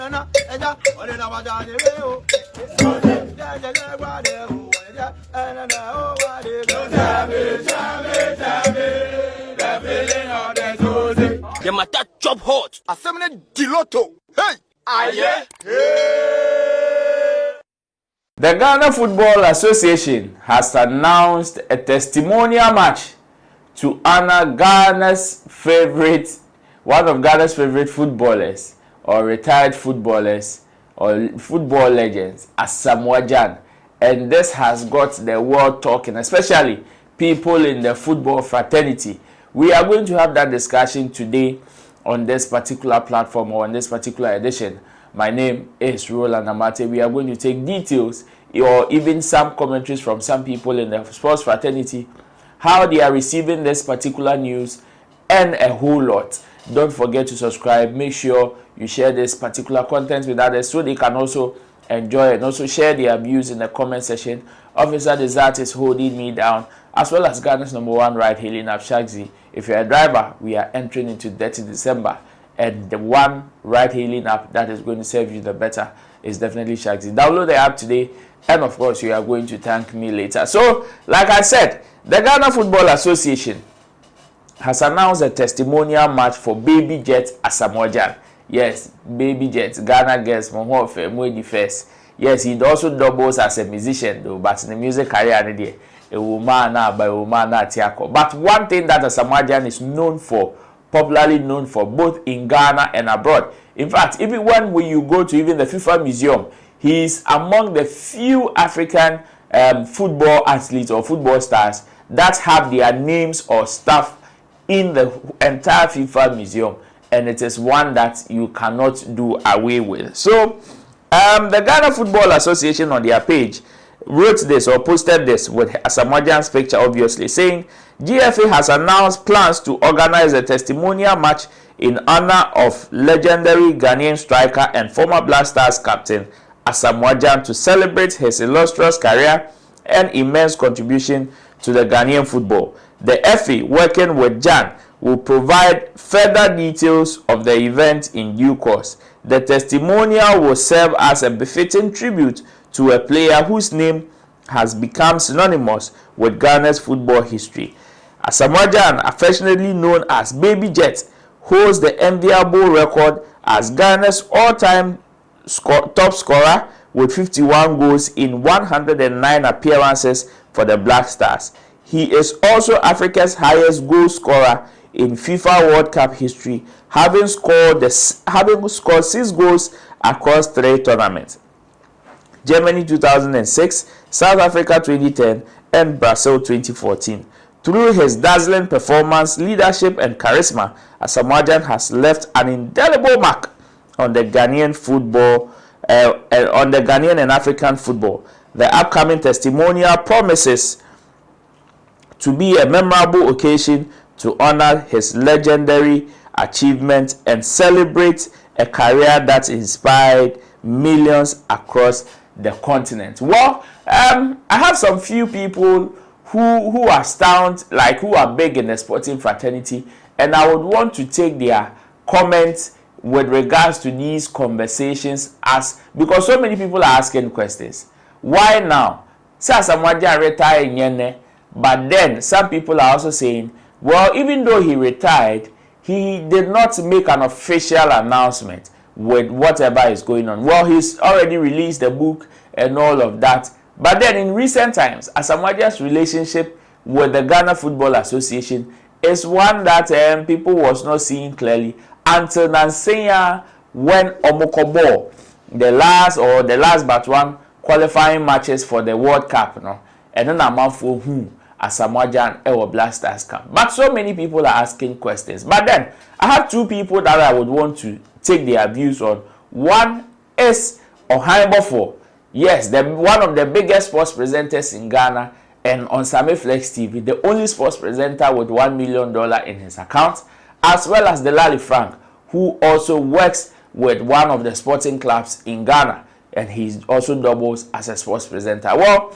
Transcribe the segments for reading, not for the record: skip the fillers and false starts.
The matter chop hot. Asamoah Gyan. Hey! Aye! The Ghana Football Association has announced a testimonial match to honor one of Ghana's favorite footballers, or retired footballers, or football legends, Asamoah Gyan. And this has got the world talking, especially people in the football fraternity. We are going to have that discussion today on this particular platform, or on this particular edition. My name is Roland Amate. We are going to take details or even some commentaries from some people in the sports fraternity, how they are receiving this particular news, and a whole lot. Don't forget to subscribe. Make sure you share this particular content with others so they can also enjoy it. And also share their views in the comment section. Officer Desert is holding me down, as well as Ghana's #1 ride-hailing app, Shagzy. If you're a driver, we are entering into 30 December. And the one ride-hailing app that is going to serve you the better is definitely Shagzy. Download the app today, and of course, you are going to thank me later. So, like I said, the Ghana Football Association has announced a testimonial match for Baby Jet Asamoah Gyan. Yes, Baby Jet, Ghana girls, Mohofe, Mwedi first. Yes, he also doubles as a musician, though, but in the music career, a woman by a woman. But one thing that Asamoah Gyan is known for, popularly known for, both in Ghana and abroad. In fact, even when you go to even the FIFA Museum, he is among the few African football athletes or football stars that have their names or stuff in the entire FIFA Museum, and it is one that you cannot do away with. So, the Ghana Football Association on their page wrote this or posted this with Asamoah Gyan's picture, obviously, saying GFA has announced plans to organize a testimonial match in honor of legendary Ghanaian striker and former Black Stars captain Asamoah Gyan to celebrate his illustrious career and immense contribution to the Ghanaian football. The FA, working with Gyan, will provide further details of the event in due course. The testimonial will serve as a befitting tribute to a player whose name has become synonymous with Ghana's football history. Asamoah Gyan, affectionately known as Baby Jet, holds the enviable record as Ghana's all-time top scorer with 51 goals in 109 appearances for the Black Stars. He is also Africa's highest goal scorer in FIFA World Cup history, having scored 6 goals across 3 tournaments: Germany 2006, South Africa 2010, and Brazil 2014. Through his dazzling performance, leadership, and charisma, Asamoah Gyan has left an indelible mark on the Ghanaian football, on the Ghanaian and African football. The upcoming testimonial promises to be a memorable occasion to honor his legendary achievement and celebrate a career that inspired millions across the continent. Well, I have some few people who are stout, like who are big in the sporting fraternity, and I would want to take their comments with regards to these conversations, because so many people are asking questions. Why now? Asamoah Gyan retired, but then some people are also saying, well, even though he retired, he did not make an official announcement with whatever is going on. Well, he's already released the book and all of that. But then in recent times, Asamoah Gyan's relationship with the Ghana Football Association is one that people was not seeing clearly until Nansenya, when Omokobo, the last but one qualifying matches for the World Cup, and then a month for Asamoah Gyan or Black Stars camp. But so many people are asking questions. But then I have 2 people that I would want to take their views on. One is Ohainbofo. Yes, one of the biggest sports presenters in Ghana, and on Same Flex TV, the only sports presenter with $1 million in his account, as well as the Lali Frank, who also works with one of the sporting clubs in Ghana, and he also doubles as a sports presenter. Well,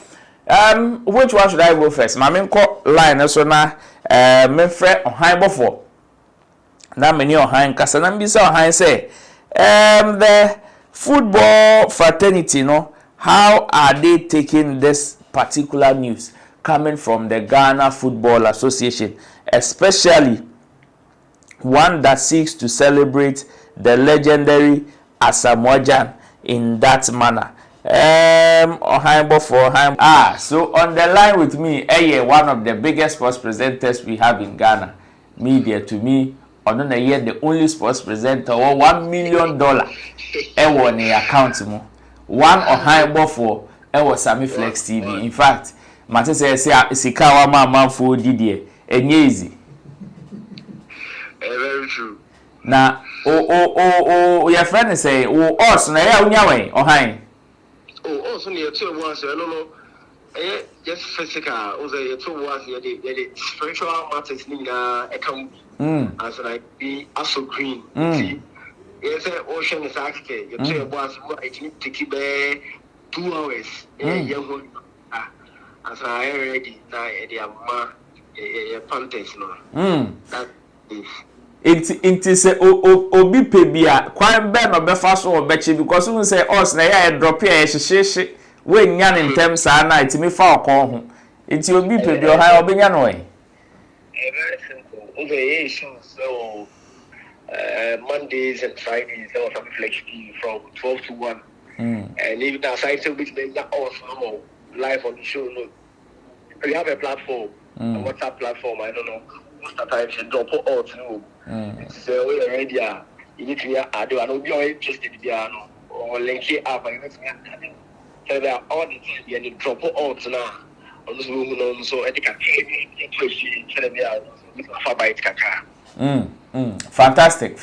which one should I go first? My main line so na me friend Ohainbofo. Na many Ohain kasa na mbisa Ohain say the football fraternity, no, how are they taking this particular news coming from the Ghana Football Association, especially one that seeks to celebrate the legendary Asamoah Gyan in that manner? So on the line with me, one of the biggest sports presenters we have in Ghana, media to me, on the only sports presenter or $1 million on the account mo. One Ohio for Sami Flex TV. In fact, Mate say Sikawa man for Didier and easy. Very true. Now, your friend say, us na ya unyawe Ohio. Also near 2 once, I don't know. Just physical, also 2 once, the spiritual matters need a come as like be also green. See, yes, ocean is actually your 2 once, I need to keep 2 hours. Young as I already now, the Panthers, no. That is. It say obi pebia kwan be no befa so obeche because we say us na ya drop here hyehyehye we nya ne ntem saa na itimi fa okon ho enti obi pebia ha obenya no very simple. Okay, so Mondays and Fridays there was some flex from 12 to 1 and even aside so which they not also live on the show. No, we have a platform, a WhatsApp platform, I don't know. Most of the time you drop out no. So we already you need to I don't be interested in the or link it up and so that all the time you drop out now on this room so I think I fantastic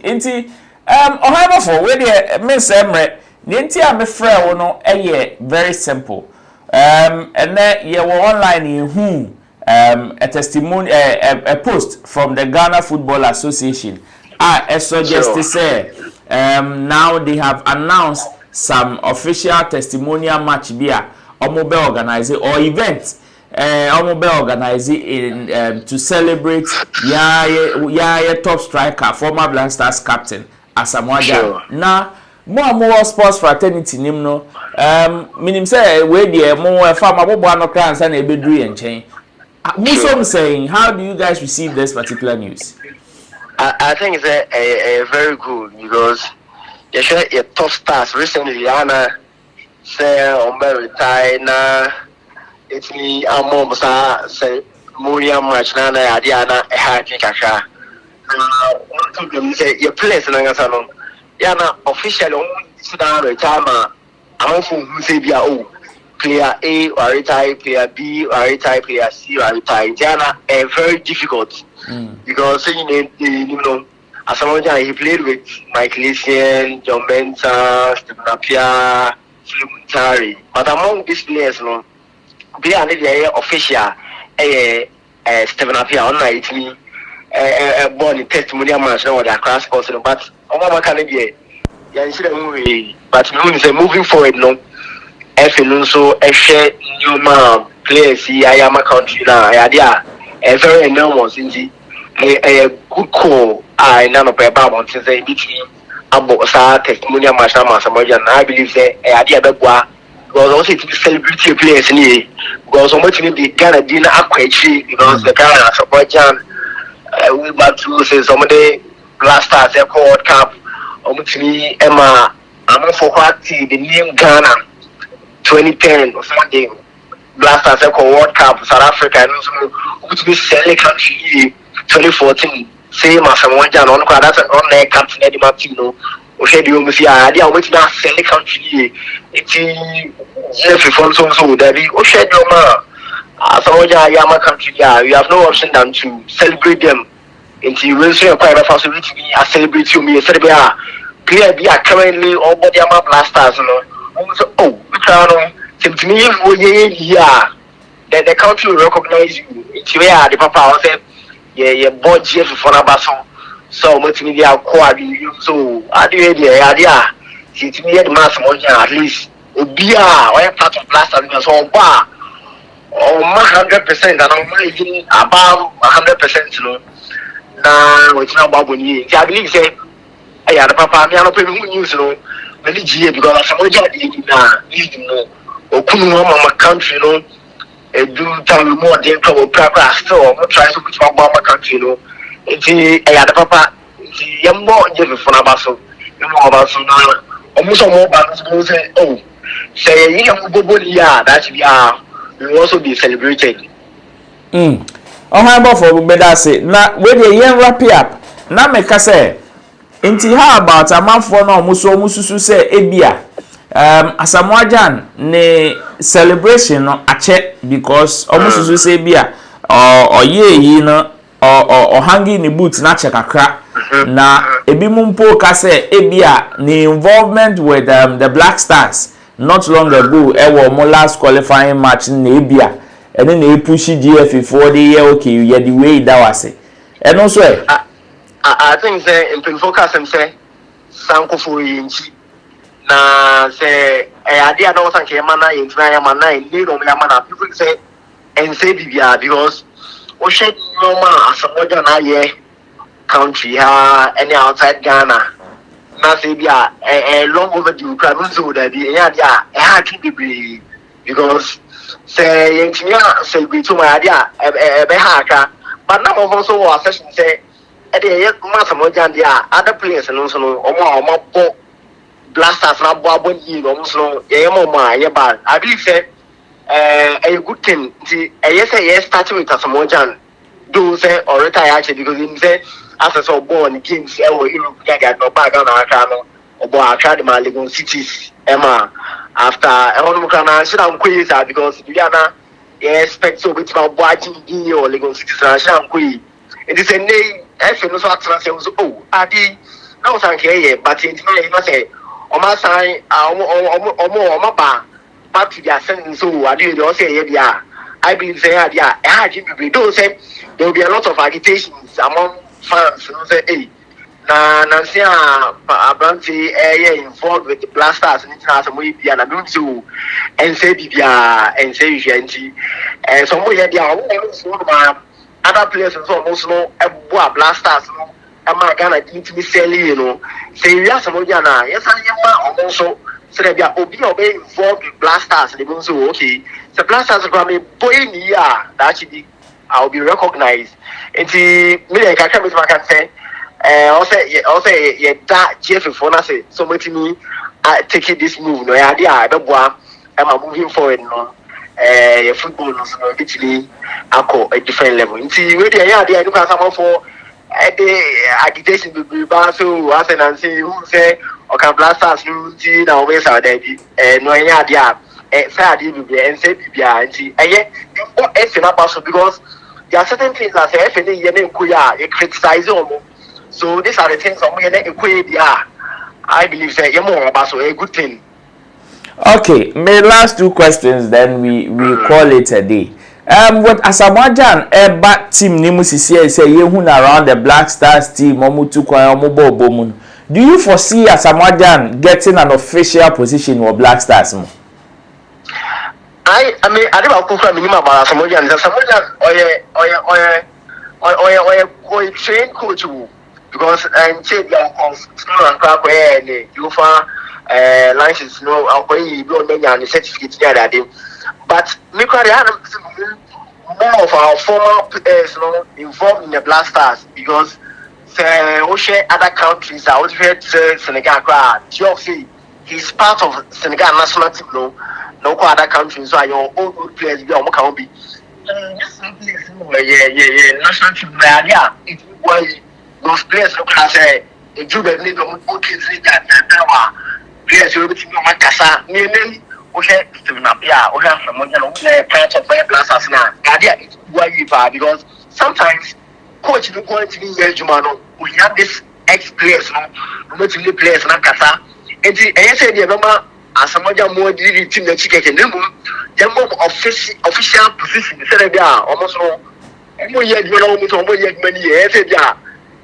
enti ohaibo for we dey miss emre nti am frɛ wo no very simple and ye wo online a testimony, a post from the Ghana Football Association. Suggest to say, now they have announced some official testimonial match beer or mobile organizing or event organizing to celebrate top striker, former Black Stars captain Asamoah Gyan. Now, more sports fraternity nimno. Minim say we dey more farm abobo no kran say na ebedru ye nchen. Musom saying, how do you guys receive this particular news? I think it's a very good because you share your top stars recently. Anna say on retire na it's me among say Muria match na Adiana a hacking kakra. One them say your place na ngasano. Yana officially on retire. I'm who say be player A or retire, player B or retire, player C or retire. They are very difficult because you know, Asamoah Gyan, he played with Mike Lysian, John Mensah, Stephen Appiah, Muntari. But among these players, no, they are the official. Stephen Appiah on night, born in testimonial match now with Accra Sports, but on can be but moving forward, no. So a share new man players here I am a country now a very enormous a good call I none of a babble since they between about testimonial match I believe say a idea because also to celebrity players in here because so much in the Ghana dinner because the Ghana support we back to say some of the Black Stars World Cup Emma I'm for what the new Ghana 2010 or something, Black Stars World Cup, South Africa, and also which we sell country 2014, same as Asamoah Gyan on that's an online captain Eddie Martino, or said you must see idea which now sell country, it's GFA from so that we said you Asamoah Gyan Yama country, you have no option than to celebrate them until you raise your private facility to be a celebrity to me, celebrate player be currently all body Black Stars, you know. The country will recognize you. It's where the papa said, yeah, bought GFA for Nabaso. So much media acquired you. So, I do idea. It's me the mass at least. Obia, or part of Black Stars, so bar. Or 100%, and I'm even above 100%, you know. Now, it's not about when you. I believe, say, the papa, I'm not paying news, you know. many GA because Asamoah Gyan na you know okunu mama country no e do time more than trouble proper still I'm try to put my country no enti e ya da papa enti yembo je for na baso yembo baso na omuso mo ba no say oh say you can go ya that will also be celebrated. How about for better say na we dey yen wrap up na make say nti how about amanfo na omususu say ebia Asamoah Gyan ne celebration no ache because omususu say ebia oye yi no or hanging the boots na check kakra na ebi mumpo ka say ebia ne involvement with the Black Stars not long ago ewo mo last qualifying match na ebia ene na push GFA for the year okay you the way that was it and also I think say in focus him say sanko for yinchi na say ade ada san ke mana yintra ya mana ni no ya mana people say and say bibia because o shed normal Asamoah Gyan na ye country ha any outside Ghana na say bia long overdue crime so that be ya dia ha ki because say yintia say we to my idea be ha aka but now also was session say e Asamoah Gyan dia other players no so no omo blasters na bo ni no so ye ma ye bad I believe say a good thing the yes start with Asamoah Gyan do say or retire actually because him say as so born games e wo Europe get no back na aka no obo aka the Legon cities ema after e hono kana should am kwisa because we are na expect so bit ma bo aji di or Legon cities na should am kwi it is a name if you know so atra say oh adi na o san ke but it na say o ma san o ba back to their sentence so adi they say yeah dia I believe say yeah dia e ha ji be do say there will be a lot of agitations among fans you know say hey na see Abranti involved with the Blasters and international media na do to and say bibia and say usually some way there are other players so almost no eboa Blasters no ama Ghana intimi selling you know say you are some na yes and yema also so there be obi involved with Blasters they go so okay the Blasters go me boy ni ya that actually I'll be recognized enti me like I can say also that GFA for na say so much me taking this move no ya dia be boa am moving forward no football no so literally akọ a different level nti we dey ya dia no ka some for the agitation be ba so as and say who say okay Blasters no nti na we say that no ya dia say ade be and say bibia nti e na pass because there are certain things that say FNA ye na nkoya e criticize omo so these are the things I'm going to I believe say so a good thing. Okay, my last two questions then we call it a day. What Asamoah Gyan bad team nimu sisi say ye hun around the Black Stars team omutu kwa omubo bomun. Do you foresee Asamoah Gyan getting an official position with Black Stars mo? I mean I don't know minimum about Asamoah Gyan. Asamoah Gyan oye train coach because and check your school and crack where you find license no you don't make any certificate there but me more of our former players involved in the Blasters because other countries I would heard Senegal he's part of Senegal national team no other countries so your own good players be can be national team it was those players look at say a Juba need to put kids in that players will be Makasa, nearly Steven Apia, or have from part of the Blasters now. It's why you because sometimes coach is going to be Jumano, we have this ex players, not really players, Nakasa. And I said, the number Asamoah Gyan more did team the chicken, the more official position, said they are almost more yet, you know, more yet many years.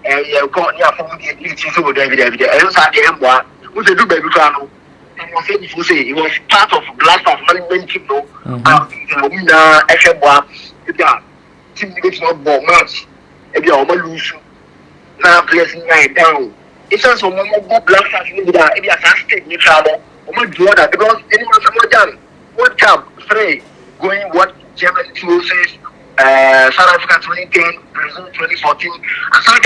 You got near from the ability to David. I also had the Emwa, who they do baby Crano. And was saying, you say, he was part of Blasters management team, no, Eshebwa, team gets not ball much. If you are losing, now placing guy down, it's also more black stars in the maybe as a state neutral or do that because anyone Asamoah Gyan World Cup 3 going what Germany chooses South Africa 2010, Brazil 2014, and some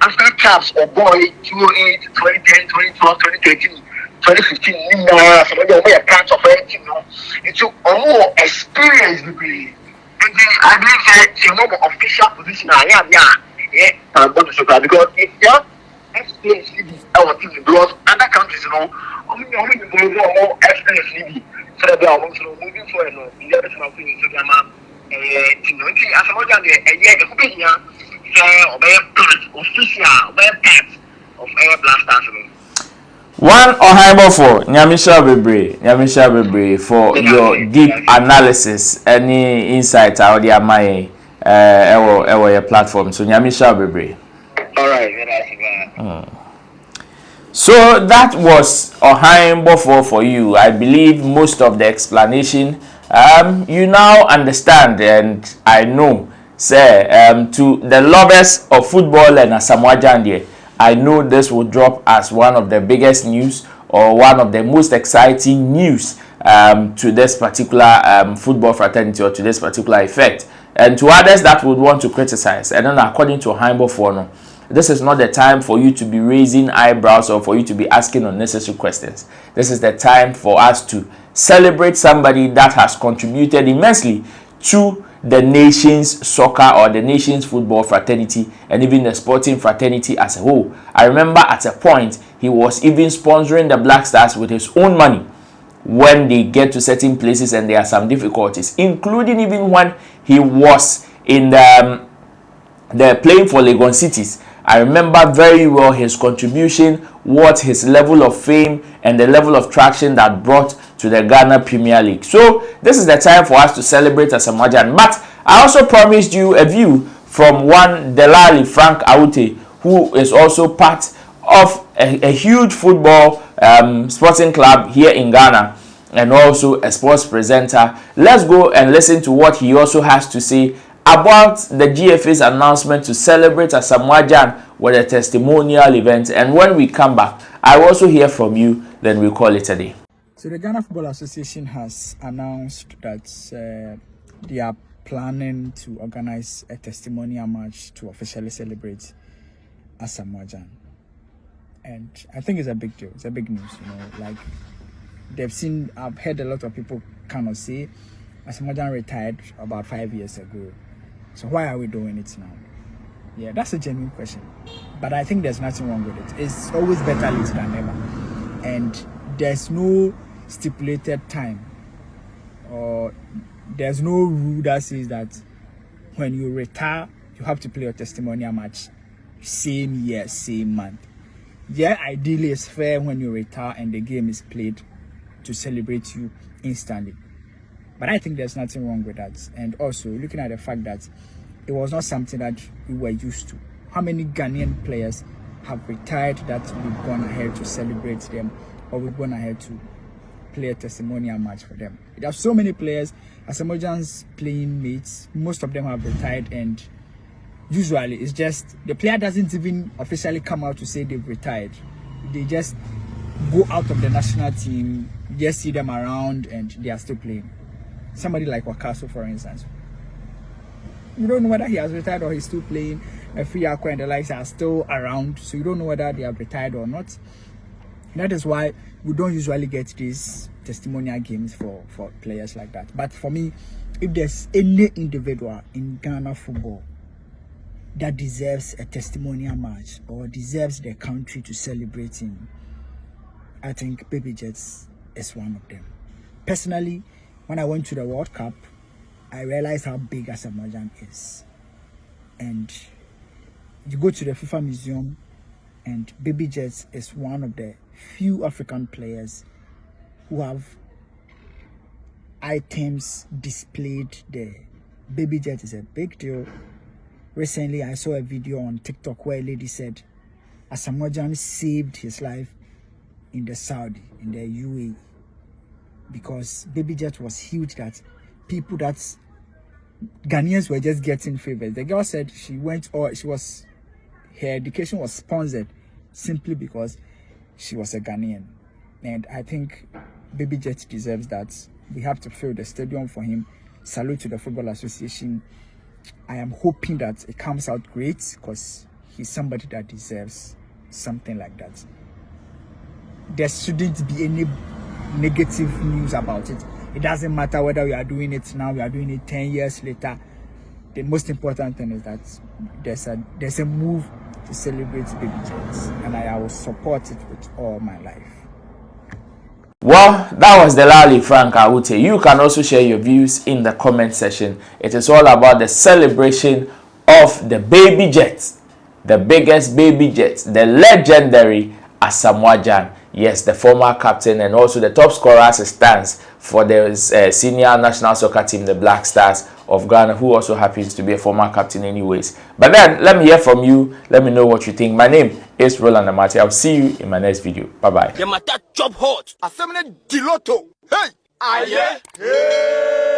after caps or boy 2008, 2010, 2012, 2013, 2015, some of them were part of it, you know. It's a more experience degree. And then I believe that it's a more official position I am, yeah, I'm going to show because it's just experience our team because other countries, you know, only more experience so that they are also moving forward, you know, the other time I'm Asamoah Gyan a year the could here or be part official be part of Air Blasters. One Ohaimo Nyamisha Bebre for your deep analysis, any insight out there my your platform. So Nyamisha Bebre. All right, So that was Ohaimo for you. I believe most of the explanation you now understand, and I know, say, to the lovers of football and Asamoah Gyan, I know this will drop as one of the biggest news or one of the most exciting news to this particular football fraternity or to this particular effect. And to others that would want to criticize, and then according to Ohaimo, this is not the time for you to be raising eyebrows or for you to be asking unnecessary questions. This is the time for us to celebrate somebody that has contributed immensely to the nation's soccer or the nation's football fraternity and even the sporting fraternity as a whole. I remember at a point he was even sponsoring the Black Stars with his own money when they get to certain places and there are some difficulties, including even when he was in the playing for Legon Cities. I remember very well his contribution, what his level of fame and the level of traction that brought to the Ghana Premier League. So this is the time for us to celebrate Asamoah Gyan. But I also promised you a view from one Delali Frank Aute, who is also part of a huge football sporting club here in Ghana and also a sports presenter. Let's go and listen to what he also has to say about the GFA's announcement to celebrate Asamoah Gyan with a testimonial event. And when we come back, I will also hear from you, then we'll call it a day. So the Ghana Football Association has announced that they are planning to organize a testimonial match to officially celebrate Asamoah Gyan. And I think it's a big deal. It's a big news, you know, like I've heard a lot of people kind of say Asamoah Gyan retired about 5 years ago. So why are we doing it now? Yeah, that's a genuine question. But I think there's nothing wrong with it. It's always better late than never. And there's no stipulated time or there's no rule that says that when you retire, you have to play a testimonial match same year, same month. Yeah, ideally it's fair when you retire and the game is played to celebrate you instantly. But I think there's nothing wrong with that. And also, looking at the fact that it was not something that we were used to. How many Ghanaian players have retired that we've gone ahead to celebrate them or we've gone ahead to play a testimonial match for them? There are so many players, Asamoah Gyan's playing mates, most of them have retired, and usually it's just the player doesn't even officially come out to say they've retired. They just go out of the national team, just see them around and they are still playing. Somebody like Wakaso, for instance, you don't know whether he has retired or he's still playing. Free Aqua and the likes are still around, so you don't know whether they have retired or not. That is why we don't usually get these testimonial games for players like that. But for me, if there's any individual in Ghana football that deserves a testimonial match or deserves the country to celebrate him, I think Baby Jets is one of them. Personally, when I went to the World Cup, I realized how big Asamoah Gyan is. And you go to the FIFA Museum, and Baby Jets is one of the few African players who have items displayed there. Baby Jet is a big deal. Recently, I saw a video on TikTok where a lady said Asamoah Gyan saved his life in the Saudi, in the UAE, because Baby Jet was huge that people that Ghanaians were just getting favors. The girl said her education was sponsored simply because she was a Ghanaian. And I think Baby Jet deserves that. We have to fill the stadium for him. Salute to the Football Association. I am hoping that it comes out great because he's somebody that deserves something like that. There shouldn't be any negative news about it. It doesn't matter whether we are doing it now, we are doing it 10 years later. The most important thing is that there's a move to celebrate Baby Jets, and I will support it with all my life. Well, that was the Lali Frank Awute. You can also share your views in the comment section. It is all about the celebration of the Baby Jet, the biggest Baby Jet, the legendary Asamoah Gyan. Yes, the former captain and also the top scorer as it stands for the senior national soccer team, the Black Stars of Ghana, who also happens to be a former captain anyways. But then, let me hear from you. Let me know what you think. My name is Roland Amati. I'll see you in my next video. Bye-bye. The matter chop hot. Asamoah Gyan. Hey! Aye! Hey!